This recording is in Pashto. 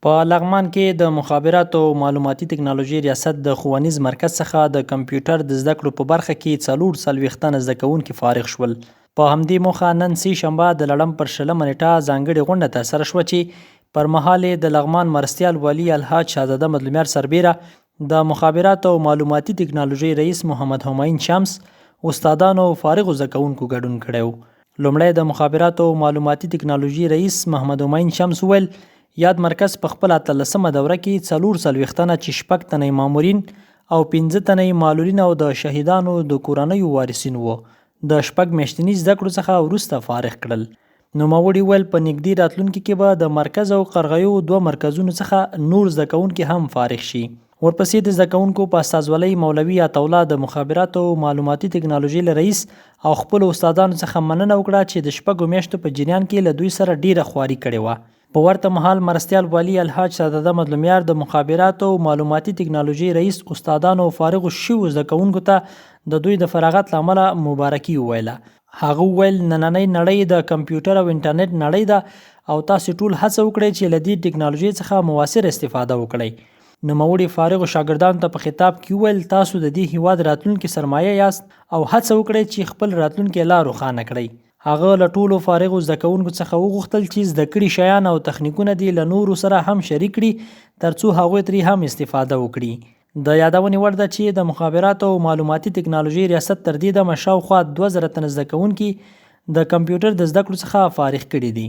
په لغمان کې د مخابراتو او معلوماتي ټکنالوژي ریاست د ښوونیز مرکز څخه د کمپیوټر د زده کړو په برخه کې 40 تنه زده کوونکي فارغ شول. په همدې موخه نن سه شنبه د لړم پر 20 نیټه ځانګړې غونډه ترسره شوه چې پر مهال د لغمان مرستیال والي الحاج شهزاده مظلومیار سربیره د مخابراتو او معلوماتي ټکنالوژي رئیس محمد همایون شمس استادانو او فارغو زده کوونکو ګډون کړی و. لومړی د مخابراتو او معلوماتي ټکنالوژي رئیس محمد همایون شمس وویل یاد مرکز په خپل 13مه دوره کې 44 تنه چې 6 تنه مامورین او 15 تنه معلولین او د شهیدانو د کورنیو وارثین وو د 6 میاشتني زده کړو څخه وروسته فارغ کړل. نوموړي ویل په نږدې راتلونکي کې به د مرکز او قرغیو 2 مرکزونو څخه نور زده کوونکي هم فارغ شي. ورپسې د زده کوونکو په استازولۍ مولوي عطاالله د مخابراتو او معلوماتي ټکنالوژي رئیس او خپل استادانو څخه مننه وکړه چې د 6 میاشتو په جریان کې له دوی سره ډیره خواري کړې وه. په ورته مهال مرستیال والی الحاج شهزاده مظلومیار د مخابراتو او معلوماتي ټکنالوژي رئیس استادانو او فارغو شویو زده کوونکو ته د دوی د فراغت له امله مبارکي وویله. هغه وویل نننۍ نړۍ د کمپیوټر او انټرنیټ نړۍ ده او تاسو ټول هڅه وکړئ چې له دې ټکنالوژي څخه موثر استفاده وکړئ. نوموړي فارغو شاګردانو ته په خطاب کې وویل تاسو د دې هیواد راتلونکي سرمایه یاست او هڅه وکړئ چې خپل راتلونکي لار روښانه کړئ. هغه له ټولو فارغو زده کوونکو څخه وغوښتل چې زده کړي شیان او تخنیکونه دې له نورو سره هم شریک کړي ترڅو هغوی ترې هم استفاده وکړي. د یادونې وړ ده چې د مخابراتو او معلوماتي ټکنالوژي ریاست تر دې دمه شاوخوا 2000 تنه زده کوونکي د کمپیوټر د زده کړو څخه فارغ کړي دي.